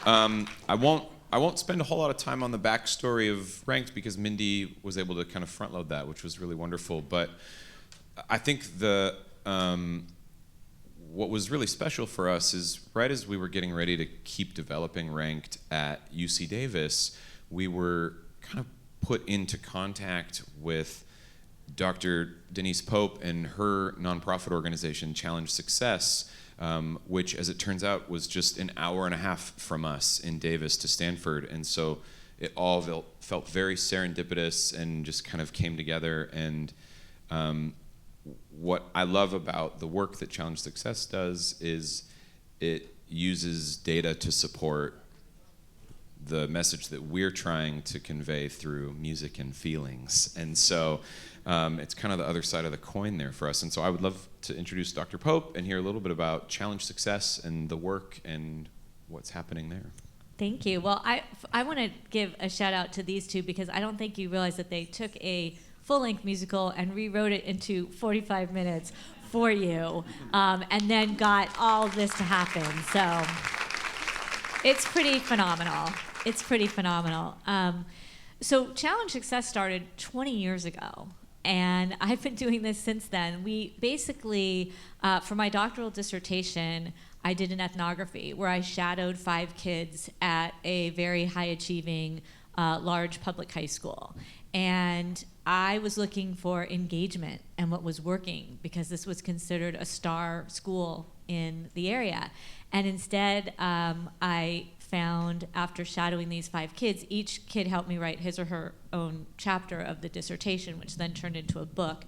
I won't spend a whole lot of time on the backstory of Ranked because Mindy was able to kind of front load that, which was really wonderful. But I think what was really special for us is right as we were getting ready to keep developing Ranked at UC Davis, we were kind of put into contact with Dr. Denise Pope and her nonprofit organization, Challenge Success, which, as it turns out, was just an hour and a half from us in Davis to Stanford. And so it all felt very serendipitous and just kind of came together. And what I love about the work that Challenge Success does is it uses data to support the message that we're trying to convey through music and feelings. And so it's kind of the other side of the coin there for us. And so I would love to introduce Dr. Pope and hear a little bit about Challenge Success and the work and what's happening there. Thank you. Well, I want to give a shout out to these two because I don't think you realize that they took a full-length musical and rewrote it into 45 minutes for you, and then got all this to happen. So it's pretty phenomenal. It's pretty phenomenal. So Challenge Success started 20 years ago, and I've been doing this since then. We basically, for my doctoral dissertation, I did an ethnography where I shadowed 5 kids at a very high-achieving, large public high school. And I was looking for engagement and what was working because this was considered a star school in the area. And instead, I found, after shadowing these 5 kids, each kid helped me write his or her own chapter of the dissertation, which then turned into a book.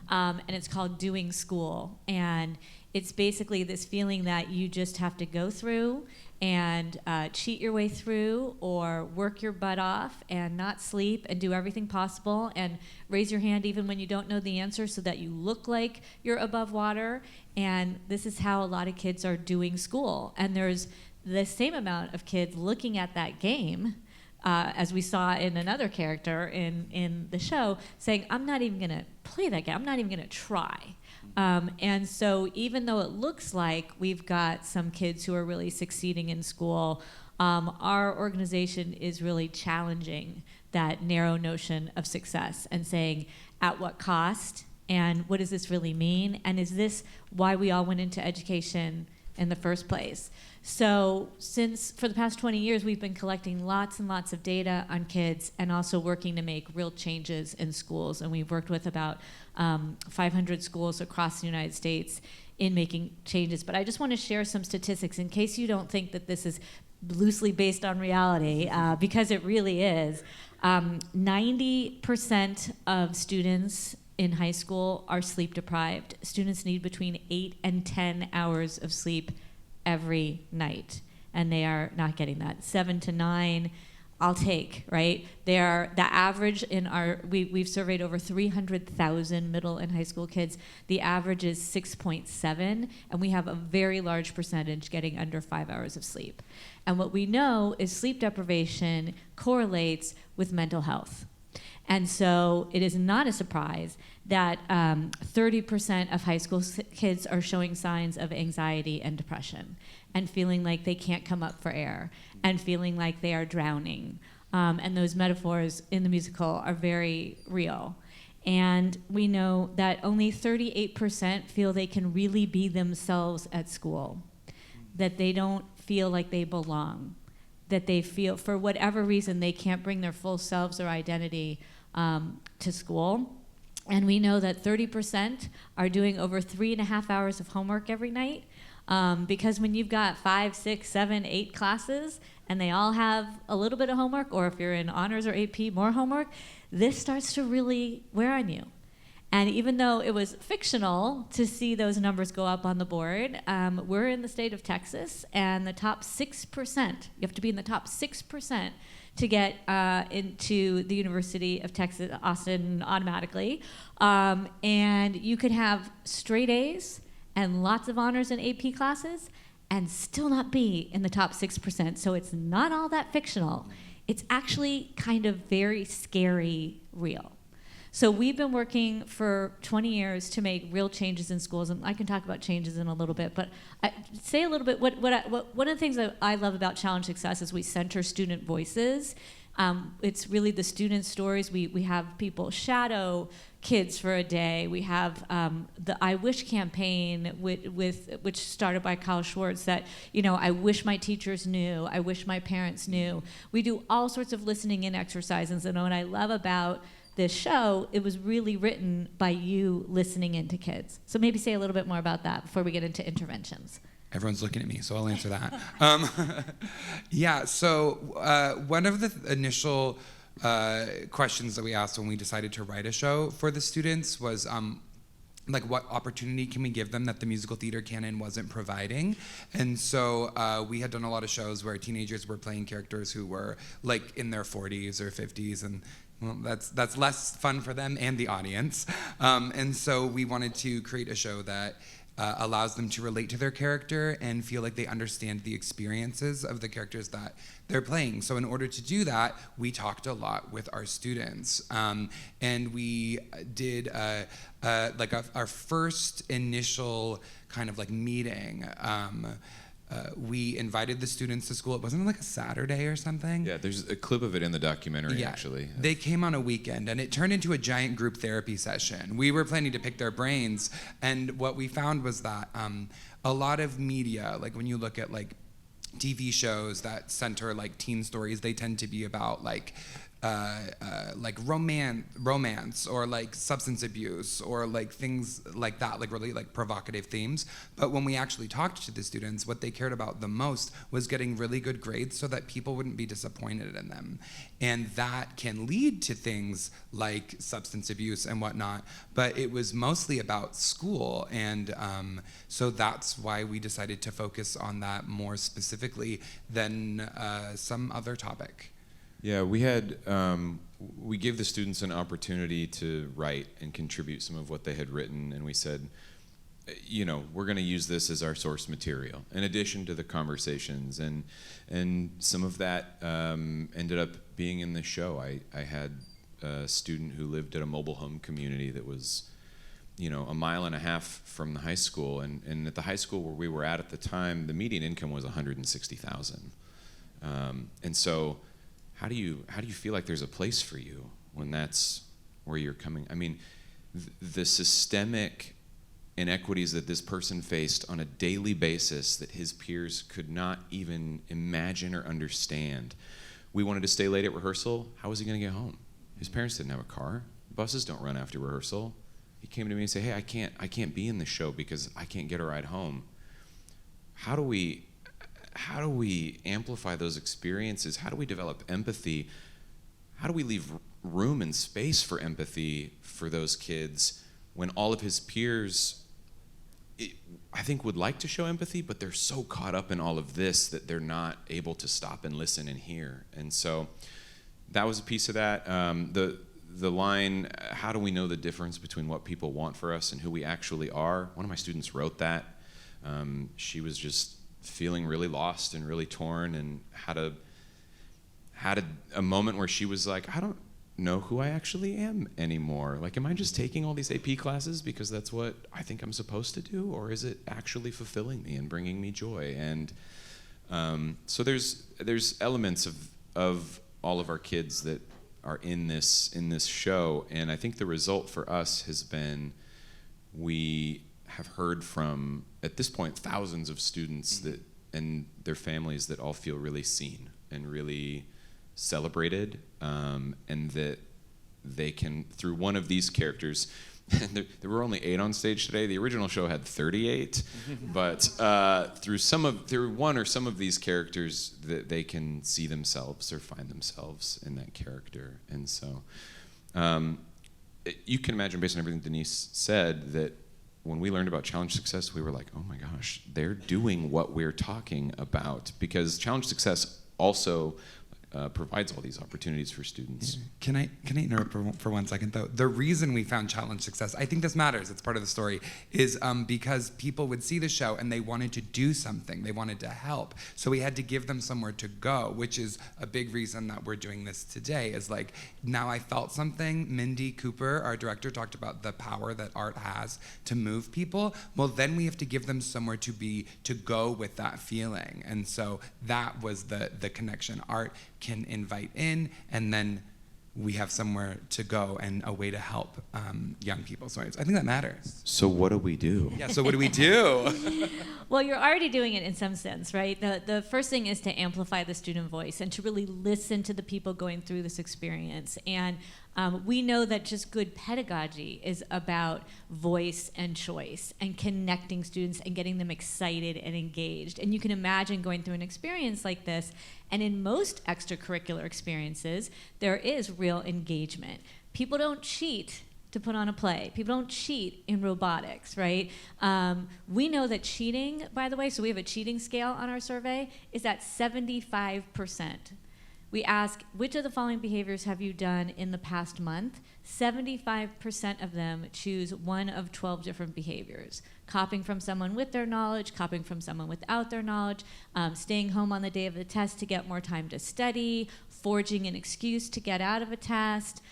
And it's called Doing School. And it's basically this feeling that you just have to go through and cheat your way through or work your butt off and not sleep and do everything possible and raise your hand even when you don't know the answer so that you look like you're above water. And this is how a lot of kids are doing school. And there's the same amount of kids looking at that game, as we saw in another character in the show, saying, I'm not even going to play that game. I'm not even going to try. And so even though it looks like we've got some kids who are really succeeding in school, our organization is really challenging that narrow notion of success and saying, at what cost? And what does this really mean? And is this why we all went into education in the first place? So for the past 20 years, we've been collecting lots and lots of data on kids and also working to make real changes in schools. And we've worked with about 500 schools across the United States in making changes. But I just want to share some statistics in case you don't think that this is loosely based on reality, because it really is. 90% of students in high school are sleep deprived. Students need between 8 and 10 hours of sleep every night, and they are not getting that. 7 to 9, I'll take, right? They are the average in we've surveyed over 300,000 middle and high school kids. The average is 6.7, and we have a very large percentage getting under 5 hours of sleep. And what we know is sleep deprivation correlates with mental health. And so it is not a surprise that 30% of high school kids are showing signs of anxiety and depression and feeling like they can't come up for air and feeling like they are drowning. And those metaphors in the musical are very real. And we know that only 38% feel they can really be themselves at school, that they don't feel like they belong, that they feel, for whatever reason, they can't bring their full selves or identity to school. And we know that 30% are doing over 3.5 hours of homework every night, because when you've got 5, 6, 7, 8 classes and they all have a little bit of homework, or if you're in honors or AP, more homework, this starts to really wear on you. And even though it was fictional to see those numbers go up on the board, we're in the state of Texas, and the top 6%, you have to be in the top 6% to get into the University of Texas, Austin, automatically. And you could have straight A's and lots of honors and AP classes and still not be in the top 6%. So it's not all that fictional. It's actually kind of very scary real. So we've been working for 20 years to make real changes in schools, and I can talk about changes in a little bit, but say a little bit, one of the things that I love about Challenge Success is we center student voices. It's really the student stories. We have people shadow kids for a day. We have the I Wish campaign which started by Kyle Schwartz that, I wish my teachers knew, I wish my parents knew. We do all sorts of listening in exercises, and what I love about this show, it was really written by you listening into kids. So maybe say a little bit more about that before we get into interventions. Everyone's looking at me, so I'll answer that. Yeah, so one of the initial questions that we asked when we decided to write a show for the students was what opportunity can we give them that the musical theater canon wasn't providing? And so we had done a lot of shows where teenagers were playing characters who were in their 40s or 50s, and well, that's less fun for them and the audience. And so we wanted to create a show that allows them to relate to their character and feel like they understand the experiences of the characters that they're playing. So in order to do that, we talked a lot with our students. And we did our first initial kind of meeting. We invited the students to school. It wasn't a Saturday or something. Yeah, there's a clip of it in the documentary, actually. They came on a weekend, and it turned into a giant group therapy session. We were planning to pick their brains, and what we found was that a lot of media, when you look at TV shows that center teen stories, they tend to be about romance or substance abuse or things like that, really provocative themes. But when we actually talked to the students, what they cared about the most was getting really good grades so that people wouldn't be disappointed in them. And that can lead to things like substance abuse and whatnot, but it was mostly about school. And so that's why we decided to focus on that more specifically than some other topic. Yeah, we gave the students an opportunity to write and contribute some of what they had written, and we said, we're going to use this as our source material in addition to the conversations, and some of that ended up being in the show. I had a student who lived at a mobile home community that was, a mile and a half from the high school, and at the high school where we were at the time, the median income was $160,000, and so. How do you feel like there's a place for you when that's where you're coming? I mean, the systemic inequities that this person faced on a daily basis that his peers could not even imagine or understand. We wanted to stay late at rehearsal. How was he going to get home? His parents didn't have a car. Buses don't run after rehearsal. He came to me and said, "Hey, I can't be in the show because I can't get a ride home." How do we amplify those experiences? How do we develop empathy? How do we leave room and space for empathy for those kids when all of his peers, I think, would like to show empathy, but they're so caught up in all of this that they're not able to stop and listen and hear? And so that was a piece of that. The line, how do we know the difference between what people want for us and who we actually are? One of my students wrote that. She was just feeling really lost and really torn, and had a moment where she was like, I don't know who I actually am anymore. Am I just taking all these AP classes because that's what I think I'm supposed to do, or is it actually fulfilling me and bringing me joy? And so there's elements of all of our kids that are in this show, and I think the result for us has been we have heard from, at this point, thousands of students that and their families that all feel really seen and really celebrated, and that they can, through one of these characters, and there were only 8 on stage today. The original show had 38, but through one or some of these characters, that they can see themselves or find themselves in that character. And so you can imagine, based on everything Denise said, that when we learned about Challenge Success, we were like, oh my gosh, they're doing what we're talking about. Because Challenge Success also, provides all these opportunities for students. Can I interrupt for 1 second though? The reason we found challenge success, I think this matters, it's part of the story, is because people would see the show and they wanted to do something, they wanted to help. So we had to give them somewhere to go, which is a big reason that we're doing this today, is like, now I felt something. Mindy Cooper, our director, talked about the power that art has to move people. Well, then we have to give them somewhere to go with that feeling. And so that was the connection. Art can invite in, and then we have somewhere to go and a way to help young people. So I think that matters. So what do we do? Yeah, so what do we do? Well, you're already doing it in some sense, right? The first thing is to amplify the student voice and to really listen to the people going through this experience. And we know that just good pedagogy is about voice and choice and connecting students and getting them excited and engaged. And you can imagine going through an experience like this, and in most extracurricular experiences, there is real engagement. People don't cheat to put on a play. People don't cheat in robotics, right? We know that cheating, by the way, so we have a cheating scale on our survey, is at 75%. We ask, which of the following behaviors have you done in the past month? 75% of them choose one of 12 different behaviors. Copying from someone with their knowledge, copying from someone without their knowledge, staying home on the day of the test to get more time to study, forging an excuse to get out of a test.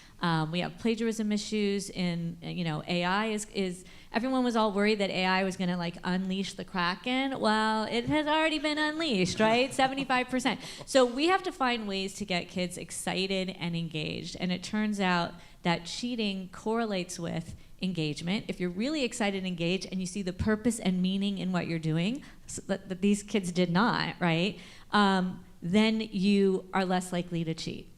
We have plagiarism issues in, AI is everyone was all worried that AI was going to like unleash the Kraken. Well, it has already been unleashed, right? 75%. So we have to find ways to get kids excited and engaged. And it turns out that cheating correlates with engagement. If you're really excited and engaged and you see the purpose and meaning in what you're doing, so that these kids did not, right? Then you are less likely to cheat.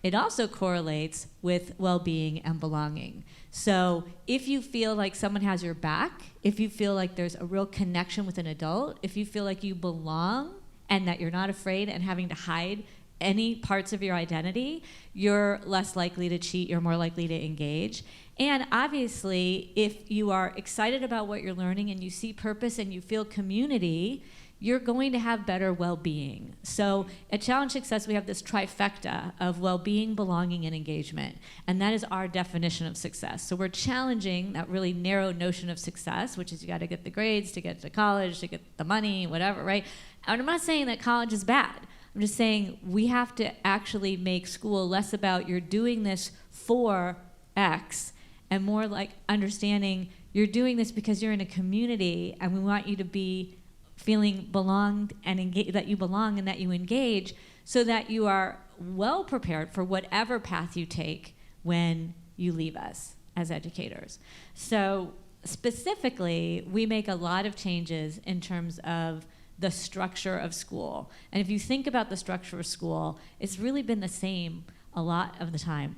It also correlates with well-being and belonging. So if you feel like someone has your back, if you feel like there's a real connection with an adult, if you feel like you belong and that you're not afraid and having to hide any parts of your identity, you're less likely to cheat, you're more likely to engage. And obviously, if you are excited about what you're learning and you see purpose and you feel community, you're going to have better well-being. So at Challenge Success, we have this trifecta of well-being, belonging, and engagement. And that is our definition of success. So we're challenging that really narrow notion of success, which is you gotta get the grades to get to college, to get the money, whatever, right? And I'm not saying that college is bad. I'm just saying we have to actually make school less about you're doing this for X and more like understanding you're doing this because you're in a community and we want you to be feeling belonged and that you belong and that you engage so that you are well prepared for whatever path you take when you leave us as educators. So specifically, we make a lot of changes in terms of the structure of school. And if you think about the structure of school, it's really been the same a lot of the time.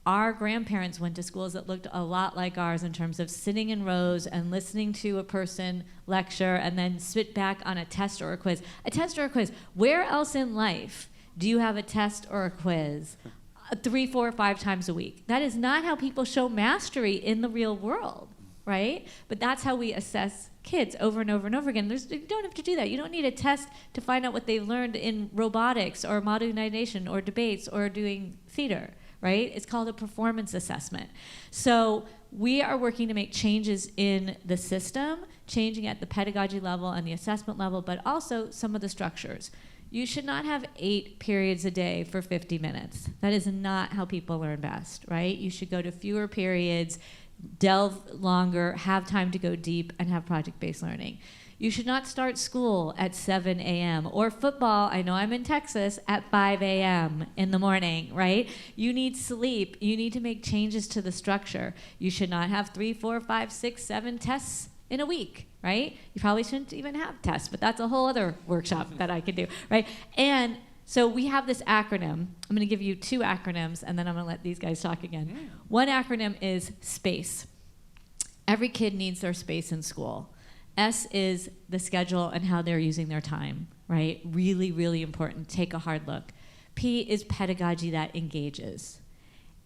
Our grandparents went to schools that looked a lot like ours in terms of sitting in rows and listening to a person lecture and then sit back on a test or a quiz. A test or a quiz. Where else in life do you have a test or a quiz 3, 4, 5 times a week? That is not how people show mastery in the real world, right? But that's how we assess kids over and over and over again. You don't have to do that. You don't need a test to find out what they've learned in robotics or modernization or debates or doing theater. Right? It's called a performance assessment. So we are working to make changes in the system, changing at the pedagogy level and the assessment level, but also some of the structures. You should not have 8 periods a day for 50 minutes. That is not how people learn best, right? You should go to fewer periods, delve longer, have time to go deep, and have project-based learning. You should not start school at 7 a.m. or football, I know I'm in Texas, at 5 a.m. in the morning, right? You need sleep. You need to make changes to the structure. You should not have 3, 4, 5, 6, 7 tests in a week, right? You probably shouldn't even have tests, but that's a whole other workshop that I could do, right? And so we have this acronym. I'm going to give you 2 acronyms, and then I'm going to let these guys talk again. One acronym is SPACE. Every kid needs their space in school. S is the schedule and how they're using their time, right? Really, really important. Take a hard look. P is pedagogy that engages.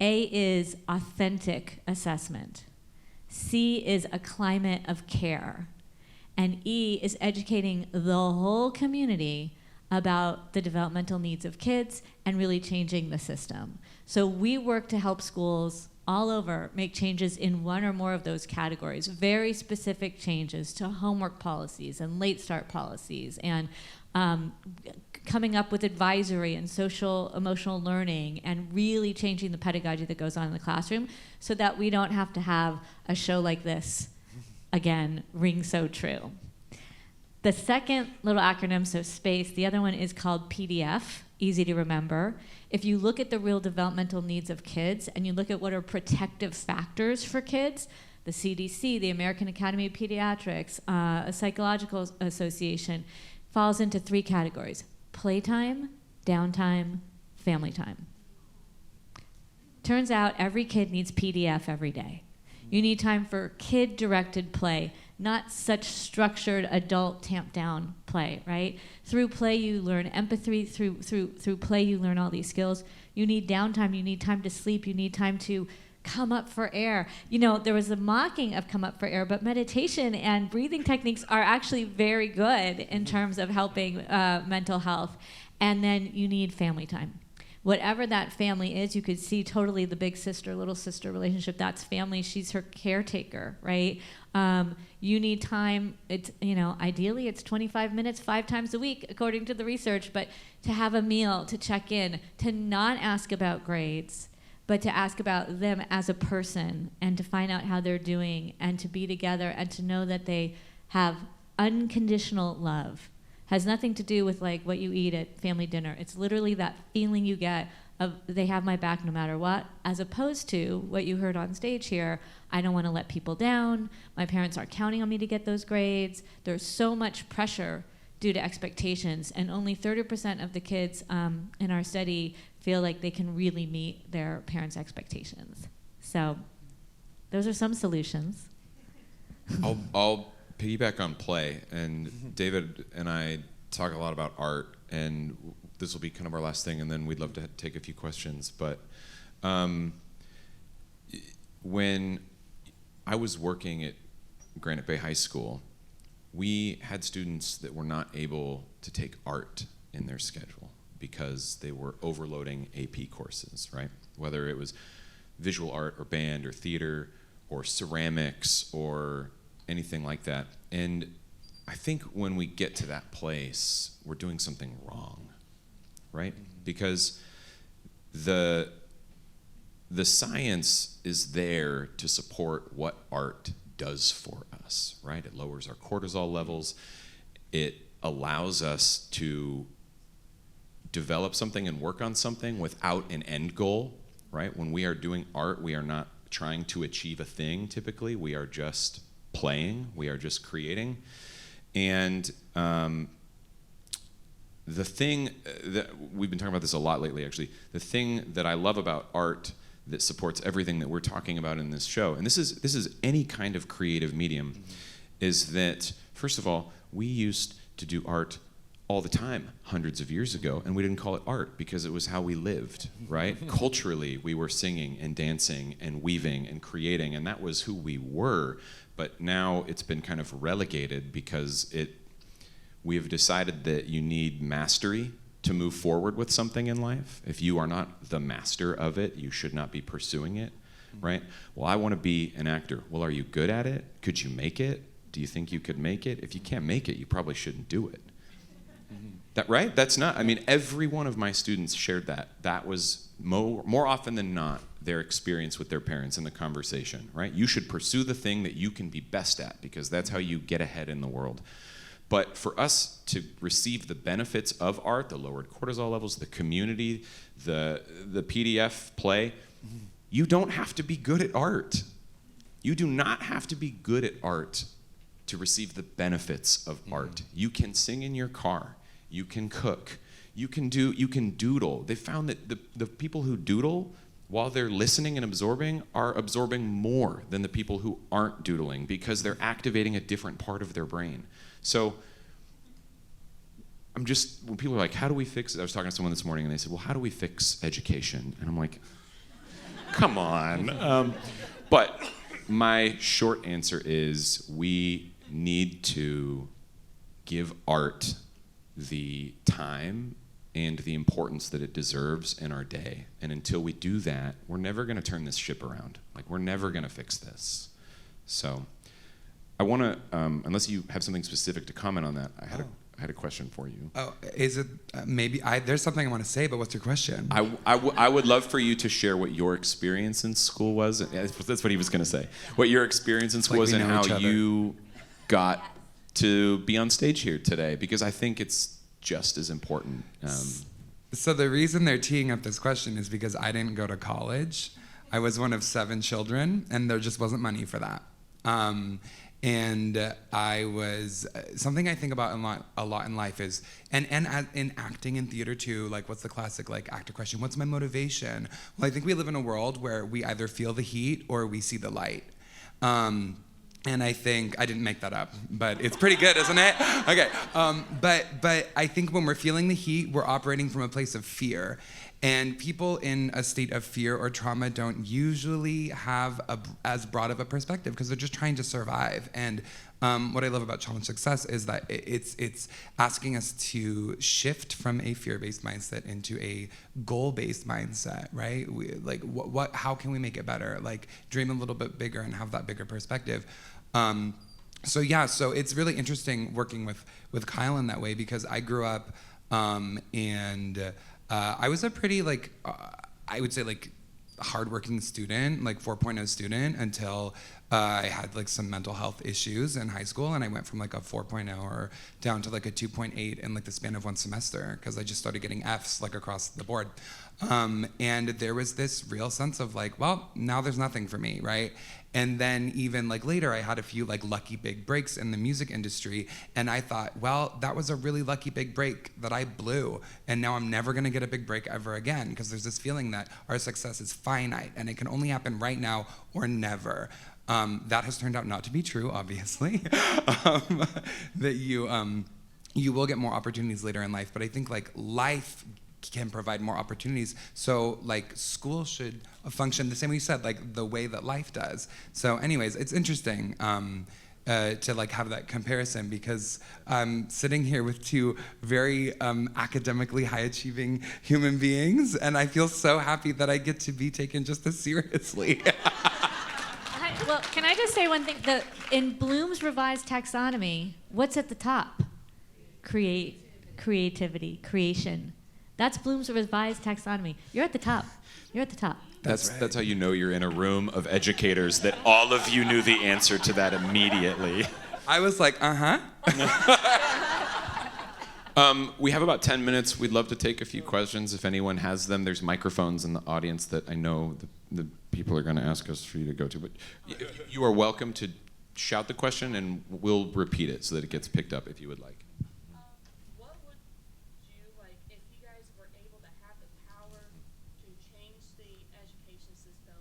A is authentic assessment. C is a climate of care. And E is educating the whole community about the developmental needs of kids and really changing the system. So we work to help schools all over make changes in one or more of those categories, very specific changes to homework policies and late start policies, and coming up with advisory and social emotional learning, and really changing the pedagogy that goes on in the classroom so that we don't have to have a show like this again ring so true. The second little acronym, so SPACE, the other one is called PDF, easy to remember. If you look at the real developmental needs of kids and you look at what are protective factors for kids, the CDC, the American Academy of Pediatrics, a psychological association, falls into 3 categories: playtime, downtime, family time. Turns out every kid needs PDF every day. You need time for kid-directed play, not such structured adult tamped down play, right? Through play you learn empathy, through play you learn all these skills. You need downtime, you need time to sleep, you need time to come up for air. You know, there was a mocking of come up for air, but meditation and breathing techniques are actually very good in terms of helping mental health. And then you need family time. Whatever that family is, you could see totally the big sister, little sister relationship. That's family. She's her caretaker, right? You need time. It's, you know, ideally it's 25 minutes 5 times a week, according to the research, but to have a meal, to check in, to not ask about grades, but to ask about them as a person and to find out how they're doing and to be together and to know that they have unconditional love. Has nothing to do with like what you eat at family dinner. It's literally that feeling you get of they have my back no matter what, as opposed to what you heard on stage here, I don't want to let people down, my parents aren't counting on me to get those grades. There's so much pressure due to expectations, and only 30% of the kids in our study feel like they can really meet their parents' expectations. So those are some solutions. I'll piggyback on play, and David and I talk a lot about art, and this will be kind of our last thing, and then we'd love to take a few questions. But when I was working at Granite Bay High School, we had students that were not able to take art in their schedule because they were overloading AP courses, right? Whether it was visual art or band or theater or ceramics or anything like that. And I think when we get to that place, we're doing something wrong, right? Because the science is there to support what art does for us, right? It lowers our cortisol levels. It allows us to develop something and work on something without an end goal, right? When we are doing art, we are not trying to achieve a thing typically. We are just playing, we are just creating. And the thing that we've been talking about this a lot lately, actually, the thing that I love about art that supports everything that we're talking about in this show, and this is any kind of creative medium, is that, first of all, we used to do art all the time hundreds of years ago, and we didn't call it art because it was how we lived, right? Culturally, we were singing and dancing and weaving and creating, and that was who we were. But now it's been kind of relegated because we have decided that you need mastery to move forward with something in life. If you are not the master of it, you should not be pursuing it, right? Well, I want to be an actor. Well, are you good at it? Could you make it? Do you think you could make it? If you can't make it, you probably shouldn't do it. That, right? That's not, I mean, every one of my students shared that. That was more often than not their experience with their parents in the conversation, right? You should pursue the thing that you can be best at because that's how you get ahead in the world. But for us to receive the benefits of art, the lowered cortisol levels, the community, the PDF play, you don't have to be good at art. You do not have to be good at art to receive the benefits of art. You can sing in your car. You can cook. You can doodle. They found that the people who doodle while they're listening and absorbing are absorbing more than the people who aren't doodling because they're activating a different part of their brain. So when people are like, how do we fix it? I was talking to someone this morning and they said, well, how do we fix education? And I'm like, come on. But my short answer is we need to give art the time and the importance that it deserves in our day. And until we do that, we're never going to turn this ship around. Like, we're never going to fix this. So I want to, unless you have something specific to comment on that, I had a question for you. Oh, is it there's something I want to say, but what's your question? I would love for you to share what your experience in school was. That's what he was going to say. What your experience in school was and how you got to be on stage here today, because I think it's just as important. So the reason they're teeing up this question is because I didn't go to college. I was one of 7 children, and there just wasn't money for that. And I was, something I think about a lot in life is, and in acting and theater too, like what's the classic like actor question, what's my motivation? Well, I think we live in a world where we either feel the heat or we see the light. And I think, I didn't make that up, but it's pretty good, isn't it? Okay, but I think when we're feeling the heat, we're operating from a place of fear. And people in a state of fear or trauma don't usually have as broad of a perspective because they're just trying to survive. And what I love about Challenge Success is that it's asking us to shift from a fear-based mindset into a goal-based mindset, right? How can we make it better? Like, dream a little bit bigger and have that bigger perspective. So it's really interesting working with Kyle in that way, because I grew up and I was a pretty I would say hardworking student, 4.0 student, until I had some mental health issues in high school, and I went from a 4.0 or down to a 2.8 in the span of one semester, because I just started getting Fs across the board. And there was this real sense of well, now there's nothing for me, right? And then even later, I had a few lucky big breaks in the music industry, and I thought, well, that was a really lucky big break that I blew, and now I'm never gonna get a big break ever again, because there's this feeling that our success is finite and it can only happen right now or never. That has turned out not to be true, obviously. That you will get more opportunities later in life, but I think life can provide more opportunities. So school should function the same way you said, the way that life does. So anyways, it's interesting to have that comparison, because I'm sitting here with 2 very academically high achieving human beings, and I feel so happy that I get to be taken just as seriously. Well, can I just say one thing? In Bloom's revised taxonomy, what's at the top? Creativity, creation. That's Bloom's revised taxonomy. You're at the top. You're at the top. That's how you know you're in a room of educators, that all of you knew the answer to that immediately. I was like, uh-huh. We have about 10 minutes. We'd love to take a few questions if anyone has them. There's microphones in the audience that I know the people are going to ask us for you to go to. But you are welcome to shout the question, and we'll repeat it so that it gets picked up if you would like. What would you, if you guys were able to have the power to change the education system,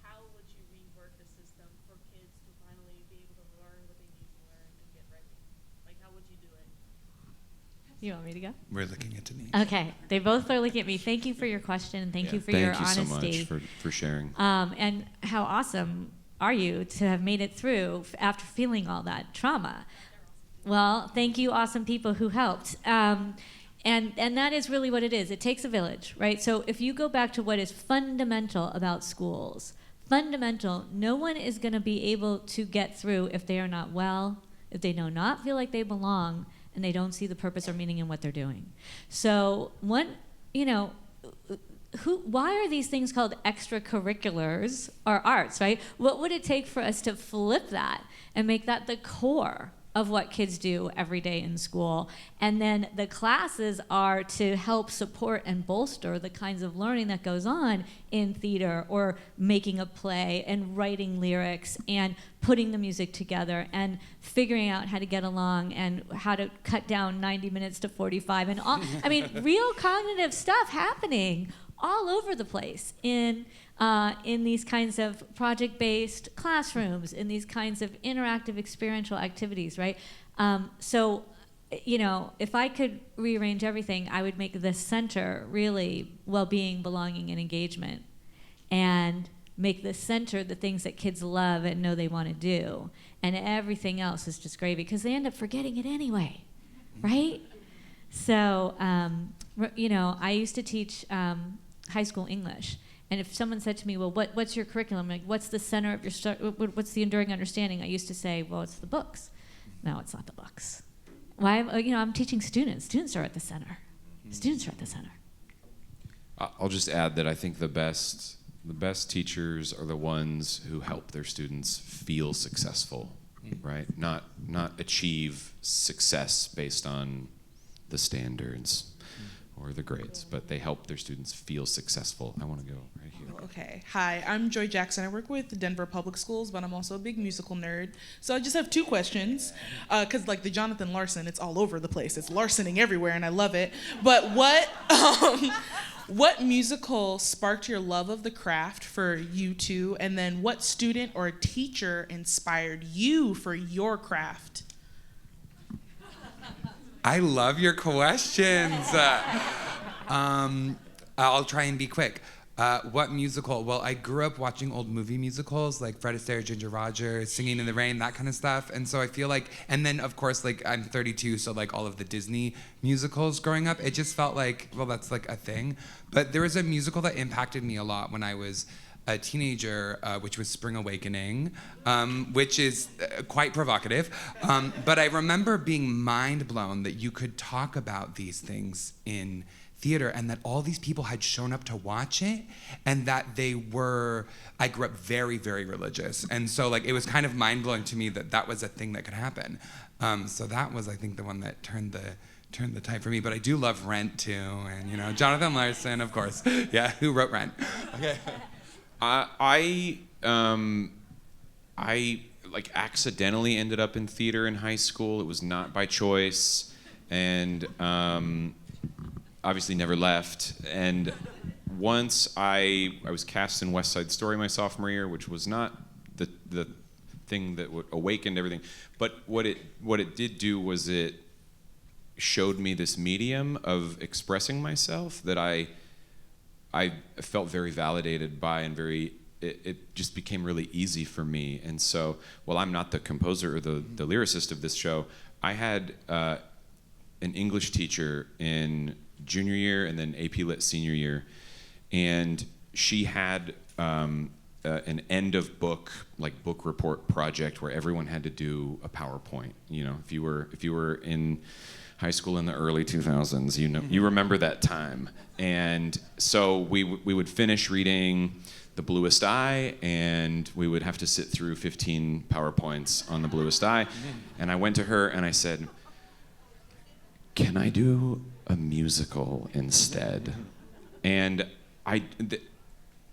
how would you rework the system for kids to finally be able to learn what they need to learn and get ready? How would you do it? You want me to go? We're looking at Denise. Okay. They both are looking at me. Thank you for your question, and thank you for your honesty. Thank you so much for sharing. And how awesome are you to have made it through after feeling all that trauma? Well, thank you, awesome people who helped. And that is really what it is. It takes a village, right? So if you go back to what is fundamental about schools, no one is going to be able to get through if they are not well, if they do not feel like they belong, and they don't see the purpose or meaning in what they're doing. So why are these things called extracurriculars or arts, right? What would it take for us to flip that and make that the core of what kids do every day in school? And then the classes are to help support and bolster the kinds of learning that goes on in theater, or making a play and writing lyrics and putting the music together and figuring out how to get along and how to cut down 90 minutes to 45 and all. I mean, real cognitive stuff happening all over the place in these kinds of project-based classrooms, in these kinds of interactive experiential activities, right? So, if I could rearrange everything, I would make the center really well-being, belonging, and engagement, and make the center the things that kids love and know they want to do, and everything else is just gravy, because they end up forgetting it anyway, right? So, I used to teach high school English. And if someone said to me, well, what's your curriculum? Like, what's the center of your, what's the enduring understanding? I used to say, well, it's the books. No, it's not the books. Why? I'm teaching students. Students are at the center. Students are at the center. I'll just add that I think the best teachers are the ones who help their students feel successful, right? Not achieve success based on the standards or the grades, but they help their students feel successful. I want to go right here. Okay. Hi, I'm Joy Jackson. I work with the Denver Public Schools, but I'm also a big musical nerd. So I just have 2 questions, because like the Jonathan Larson, it's all over the place. It's larcening everywhere, and I love it. But what musical sparked your love of the craft for you two, and then what student or teacher inspired you for your craft? I love your questions. I'll try and be quick. What musical? Well, I grew up watching old movie musicals like Fred Astaire, Ginger Rogers, Singing in the Rain, that kind of stuff. And so I feel like, and then of course, like I'm 32, so like all of the Disney musicals growing up, it just felt like, well, that's like a thing. But there was a musical that impacted me a lot when I was a teenager, which was Spring Awakening, which is quite provocative. But I remember being mind blown that you could talk about these things in theater and that all these people had shown up to watch it, and that I grew up very, very religious. And so like it was kind of mind blowing to me that that was a thing that could happen. So that was, I think, the one that turned the tide for me. But I do love Rent too, and Jonathan Larson, of course. Yeah, who wrote Rent? Okay. I like accidentally ended up in theater in high school. It was not by choice, and obviously never left. And once I was cast in West Side Story my sophomore year, which was not the thing that awakened everything, but what it did do was it showed me this medium of expressing myself that I felt very validated by, and it just became really easy for me. And so, while I'm not the composer or the lyricist of this show, I had an English teacher in junior year and then AP Lit senior year, and she had an end of book report project where everyone had to do a PowerPoint. If you were in high school in the early 2000s, you remember that time. And so we would finish reading The Bluest Eye, and we would have to sit through 15 PowerPoints on The Bluest Eye. And I went to her and I said, "Can I do a musical instead?" And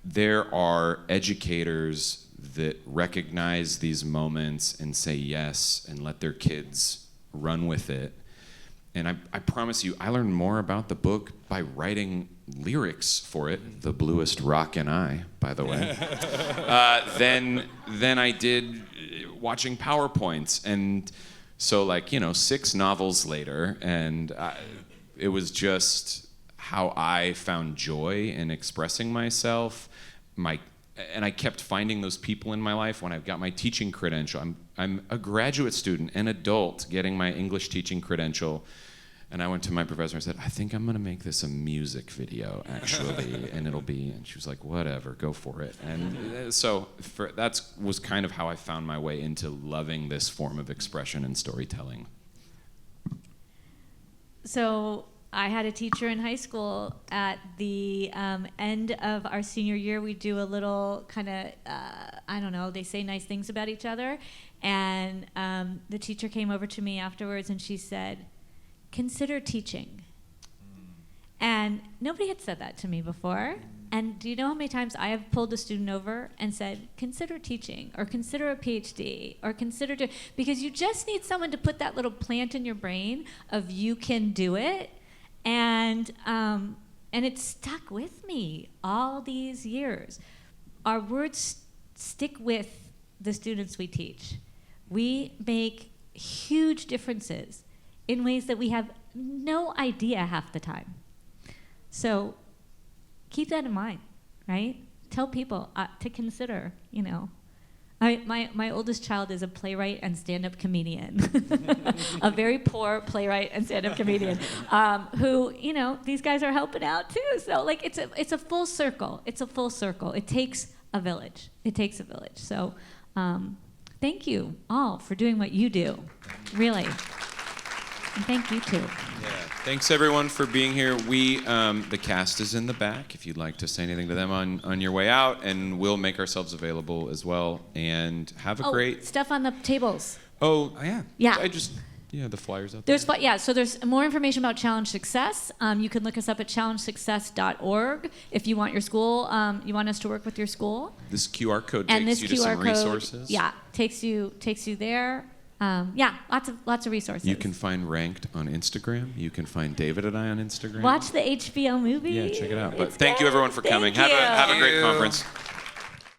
there are educators that recognize these moments and say yes and let their kids run with it. And I promise you, I learned more about the book by writing lyrics for it, The Bluest Rockin' Eye, by the way, than I did watching PowerPoints. And so 6 novels later, and it was just how I found joy in expressing myself. And I kept finding those people in my life when I got my teaching credential. I'm a graduate student, an adult, getting my English teaching credential. And I went to my professor and said, "I think I'm going to make this a music video, actually, and it'll be." And she was like, "Whatever, go for it." And so that was kind of how I found my way into loving this form of expression and storytelling. So I had a teacher in high school. At the end of our senior year, we do a little kind of, they say nice things about each other. And the teacher came over to me afterwards and she said, "Consider teaching." And nobody had said that to me before. And do you know how many times I have pulled a student over and said, "Consider teaching," or "Consider a PhD," or "Consider," because you just need someone to put that little plant in your brain of you can do it. And it stuck with me all these years. Our words stick with the students we teach. We make huge differences in ways that we have no idea half the time. So keep that in mind, right? Tell people to consider, My oldest child is a playwright and stand-up comedian, a very poor playwright and stand-up comedian, who, these guys are helping out too. So like it's a full circle. It's a full circle. It takes a village. It takes a village. So thank you all for doing what you do, really. And thank you too. Yeah. Thanks everyone for being here. We, the cast is in the back if you'd like to say anything to them on your way out, and we'll make ourselves available as well. And have a great stuff on the tables. Oh yeah. Yeah. The flyers out there. So there's more information about Challenge Success. You can look us up at challengesuccess.org if you want your school, you want us to work with your school. This QR code and takes this you to QR some code, resources. Yeah, takes you there. Lots of resources. You can find Ranked on Instagram. You can find David and I on Instagram. Watch the HBO movie. Yeah, check it out. But It's thank you good. everyone for coming. Thank you. Have a great conference.